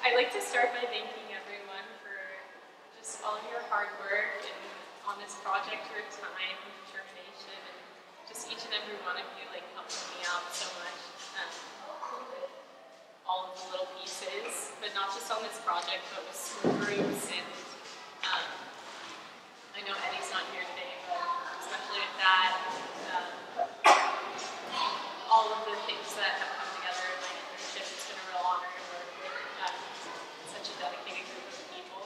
I'd like to start by thanking everyone for just all of your hard work and on this project, your time and determination, and just each and every one of you helping me out so much. All of the little pieces, but not just on this project, but with school groups, and I know Eddie's not here today, but especially with that, all of the things that have come together in my internship, it's been a real honor to work with such a dedicated group of people.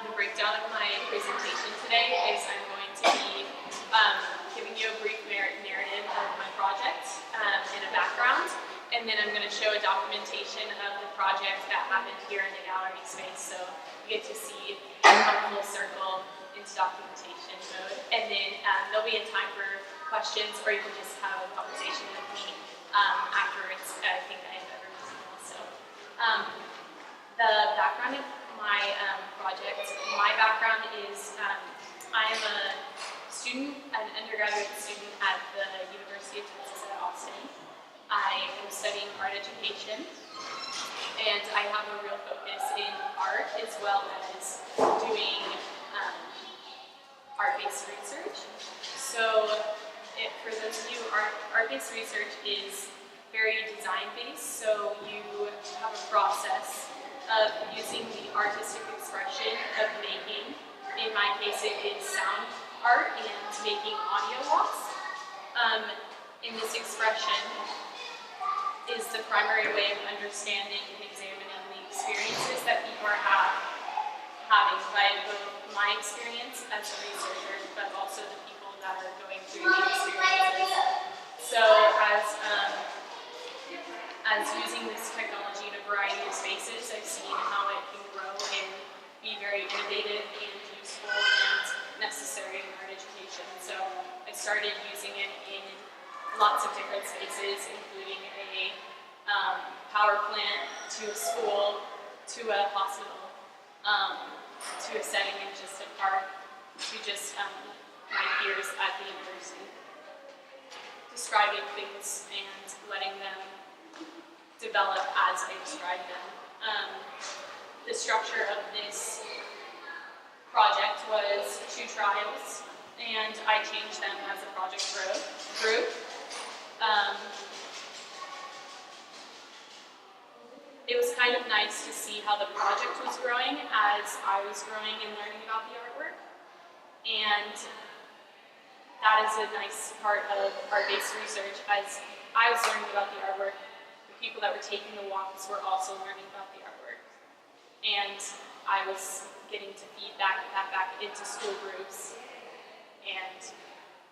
The breakdown of my presentation today is I'm going to be giving you a brief narrative of my project and a background, and then I'm going to show a documentation of the project that happened here in the gallery space, so you get to see a full circle into documentation mode, and then there'll be a time for questions, or you can just have a conversation with me afterwards. I think I have everyone's email. So the background of my project, my background is I am a student, an undergraduate student at the University of Texas at Austin. I am studying art education, and I have a real focus in art as well as doing art-based research. So for those of you, art-based research is very design-based, so you have a process of using the artistic expression of making, in my case it is sound art and making audio walks. In this expression is the primary way of understanding and examining the experiences that people are having by both my experience as a researcher, but also the people that are going through the experiences. So as using this technology in a variety of spaces, I've seen how it can grow and be very innovative and useful and necessary in art education. So I started using it in lots of different spaces, including a power plant, to a school, to a hospital, to a setting in just a park, to just my peers at the university. Describing things and letting them develop as I describe them. The structure of this project was 2 trials, and I changed them as the project grew. It was kind of nice to see how the project was growing as I was growing and learning about the artwork. And that is a nice part of art-based research. As I was learning about the artwork, the people that were taking the walks were also learning about the artwork. And I was getting to feed that back into school groups and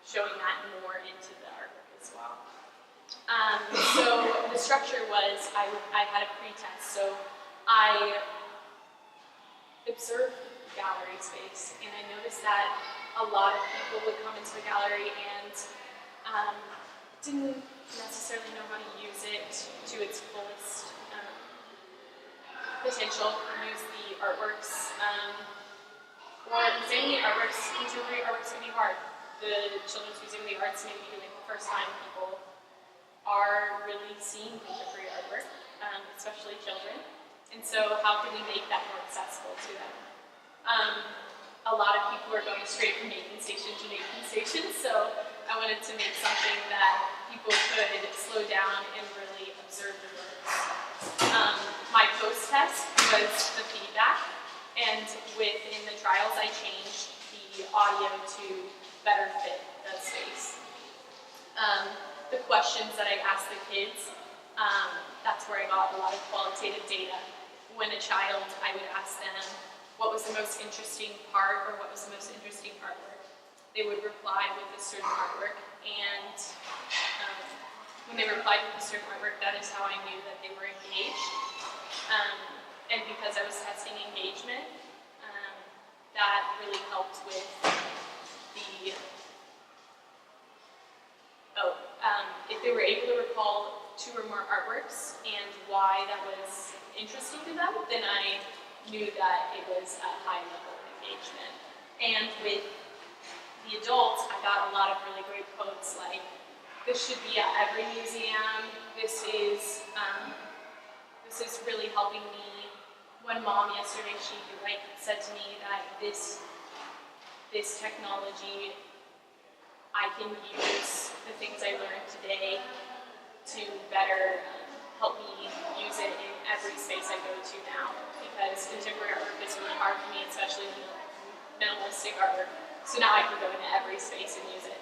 showing that more into the artwork as well. So the structure was, I had a pre-test, so I observed gallery space, and I noticed that a lot of people would come into the gallery and didn't necessarily know how to use it to its fullest potential, use the artworks, or examining the artworks. Contemporary artworks can be hard. The Children's Museum of the Arts may be the first time people are really seeing contemporary artwork, especially children. And so how can we make that more accessible to them? A lot of people are going straight from making station to making station, so I wanted to make something that people could slow down and really observe the works. My post-test was the feedback, and within the trials I changed the audio to better fit the space. The questions that I asked the kids, that's where I got a lot of qualitative data. When a child, I would ask them, what was the most interesting part, or what was the most interesting artwork? They would reply with a certain artwork, and when they replied with a certain artwork, that is how I knew that they were engaged. And because I was testing engagement, that really helped with the if they were able to recall 2 or more artworks and why that was interesting to them, then I knew that it was a high level of engagement. And with the adults, I got a lot of really great quotes like, this should be at every museum, this is this is really helping me. One mom yesterday, she said to me that this technology, I can use the things I learned today to better help me use it in every space I go to now, because contemporary artwork is really hard for me, especially minimalistic artwork. So now I can go into every space and use it.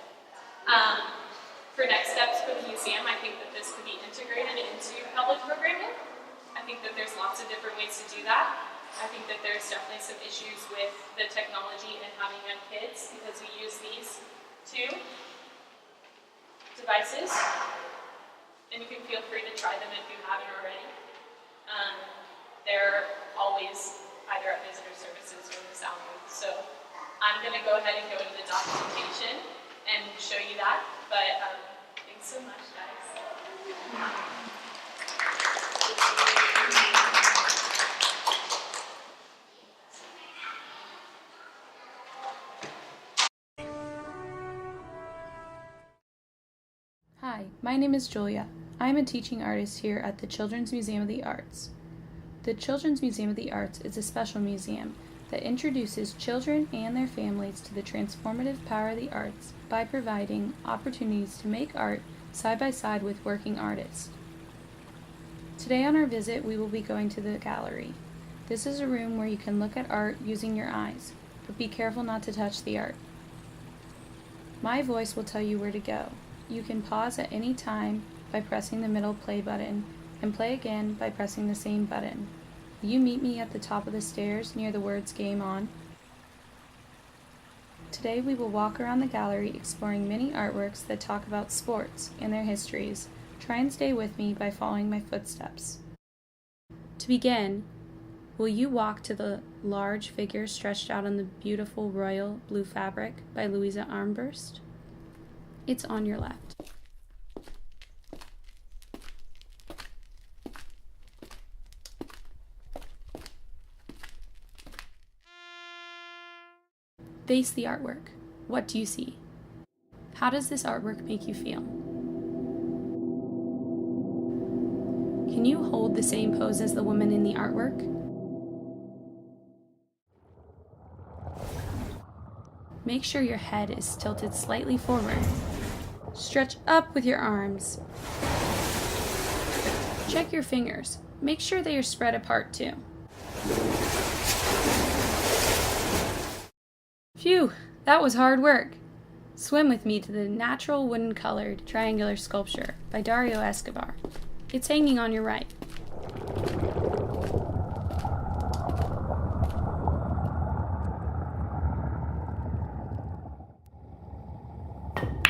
For next steps for the museum, I think that this could be integrated into public programming. I think that there's lots of different ways to do that. I think that there's definitely some issues with the technology and having young kids, because we use these two devices, and you can feel free to try them if you haven't already. They're always either at visitor services or in the sound booth. So I'm going to go ahead and go into the documentation and show you that, but thanks so much, guys. Hi, my name is Julia. I am a teaching artist here at the Children's Museum of the Arts. The Children's Museum of the Arts is a special museum that introduces children and their families to the transformative power of the arts by providing opportunities to make art side by side with working artists. Today on our visit, we will be going to the gallery. This is a room where you can look at art using your eyes, but be careful not to touch the art. My voice will tell you where to go. You can pause at any time by pressing the middle play button and play again by pressing the same button. Will you meet me at the top of the stairs near the words Game On? Today we will walk around the gallery exploring many artworks that talk about sports and their histories. Try and stay with me by following my footsteps. To begin, will you walk to the large figure stretched out on the beautiful royal blue fabric by Louisa Armbrust? It's on your left. Face the artwork. What do you see? How does this artwork make you feel? Can you hold the same pose as the woman in the artwork? Make sure your head is tilted slightly forward. Stretch up with your arms. Check your fingers. Make sure they are spread apart too. Phew, that was hard work. Swim with me to the natural wooden colored triangular sculpture by Dario Escobar. It's hanging on your right.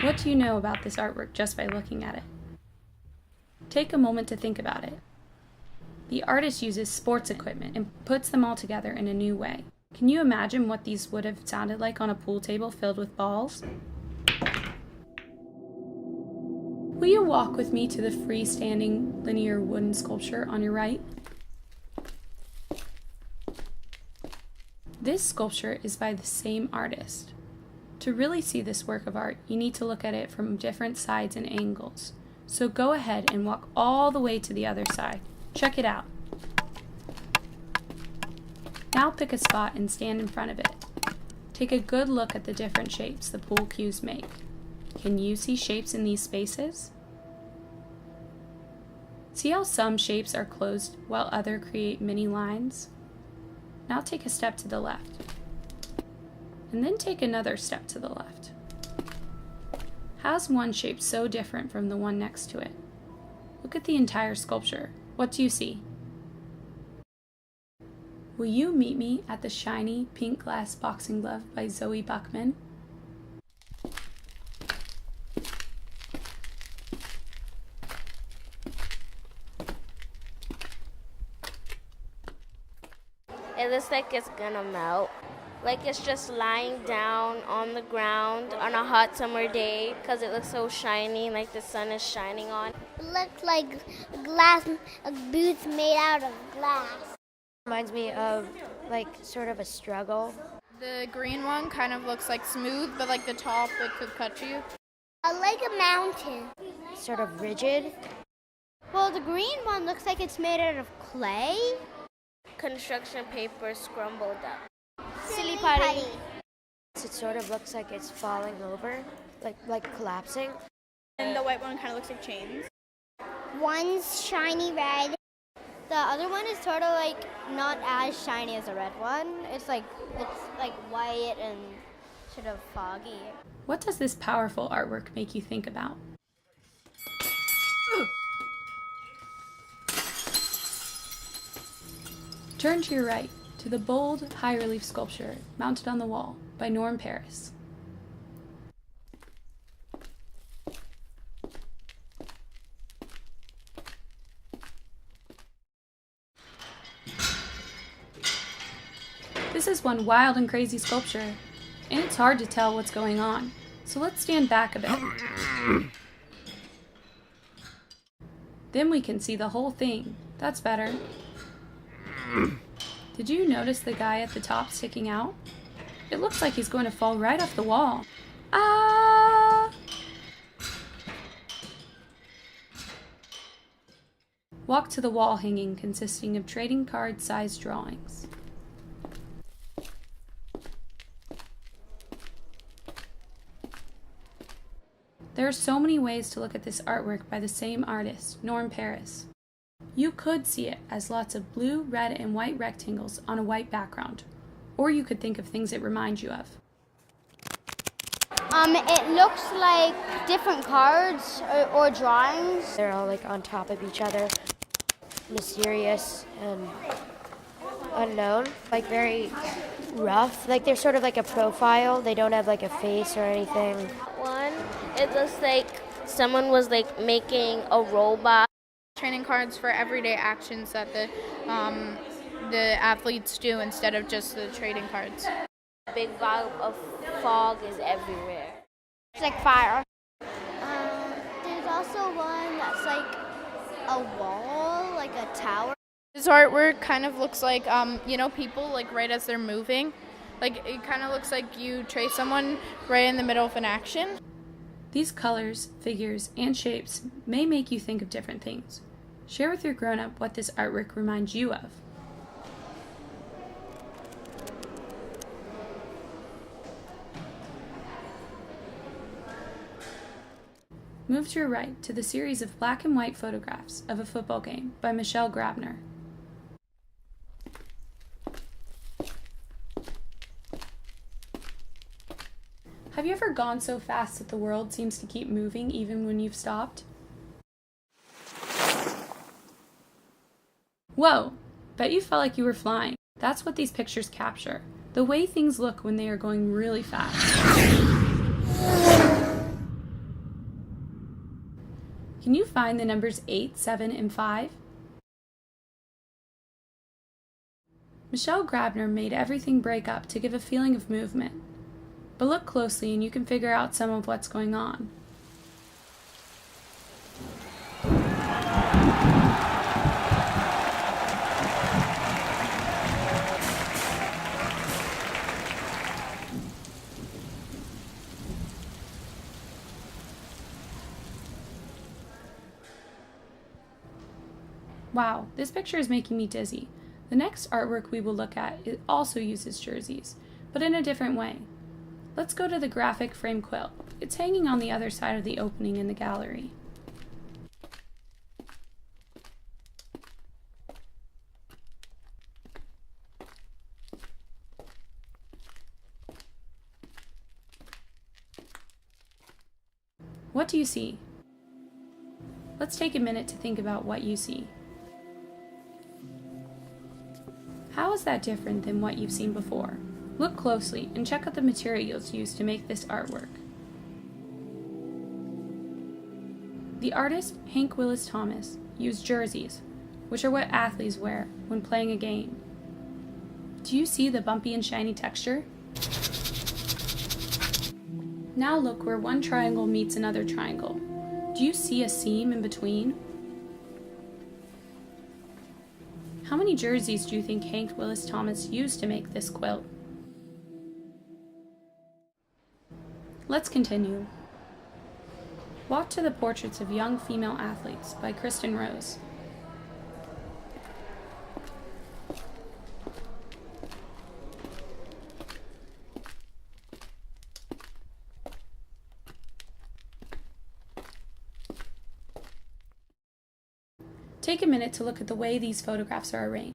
What do you know about this artwork just by looking at it? Take a moment to think about it. The artist uses sports equipment and puts them all together in a new way. Can you imagine what these would have sounded like on a pool table filled with balls? Will you walk with me to the freestanding linear wooden sculpture on your right? This sculpture is by the same artist. To really see this work of art, you need to look at it from different sides and angles. So go ahead and walk all the way to the other side. Check it out. Now pick a spot and stand in front of it. Take a good look at the different shapes the pool cues make. Can you see shapes in these spaces? See how some shapes are closed while others create mini lines? Now take a step to the left. And then take another step to the left. How's one shape so different from the one next to it? Look at the entire sculpture. What do you see? Will you meet me at the shiny pink glass boxing glove by Zoe Buckman? It looks like it's gonna melt. Like it's just lying down on the ground on a hot summer day because it looks so shiny, like the sun is shining on. It looks like glass, boots made out of glass. Reminds me of like sort of a struggle. The green one kind of looks like smooth, but like the top, it could cut you. I like a mountain. Sort of rigid. Well, the green one looks like it's made out of clay. Construction paper scrambled up. Silly putty. It sort of looks like it's falling over, like collapsing. And the white one kind of looks like chains. One's shiny red. The other one is sort of like not as shiny as the red one. It's like white and sort of foggy. What does this powerful artwork make you think about? Turn to your right, to the bold, high-relief sculpture mounted on the wall by Norm Paris. This is one wild and crazy sculpture, and it's hard to tell what's going on, so let's stand back a bit. Then we can see the whole thing. That's better. Did you notice the guy at the top sticking out? It looks like he's going to fall right off the wall. Ah! Walk to the wall hanging consisting of trading card-sized drawings. There are so many ways to look at this artwork by the same artist, Norm Paris. You could see it as lots of blue, red, and white rectangles on a white background, or you could think of things it reminds you of. It looks like different cards or drawings. They're all like on top of each other, mysterious and unknown, like very rough. Like they're sort of like a profile. They don't have like a face or anything. One, it looks like someone was like making a robot. Training cards for everyday actions that the athletes do instead of just the trading cards. A big bog of fog is everywhere. It's like fire. There's also one that's like a wall, like a tower. This artwork kind of looks like, people like right as they're moving. Like it kind of looks like you trace someone right in the middle of an action. These colors, figures, and shapes may make you think of different things. Share with your grown-up what this artwork reminds you of. Move to your right to the series of black and white photographs of a football game by Michelle Grabner. Have you ever gone so fast that the world seems to keep moving even when you've stopped? Whoa! Bet you felt like you were flying. That's what these pictures capture. The way things look when they are going really fast. Can you find the numbers 8, 7, and 5? Michelle Grabner made everything break up to give a feeling of movement. But look closely and you can figure out some of what's going on. Wow, this picture is making me dizzy. The next artwork we will look at also uses jerseys, but in a different way. Let's go to the graphic frame quilt. It's hanging on the other side of the opening in the gallery. What do you see? Let's take a minute to think about what you see. How is that different than what you've seen before? Look closely and check out the materials used to make this artwork. The artist, Hank Willis Thomas, used jerseys, which are what athletes wear when playing a game. Do you see the bumpy and shiny texture? Now look where one triangle meets another triangle. Do you see a seam in between? How many jerseys do you think Hank Willis Thomas used to make this quilt? Let's continue. Walk to the Portraits of Young Female Athletes by Kristen Rose. Take a minute to look at the way these photographs are arranged.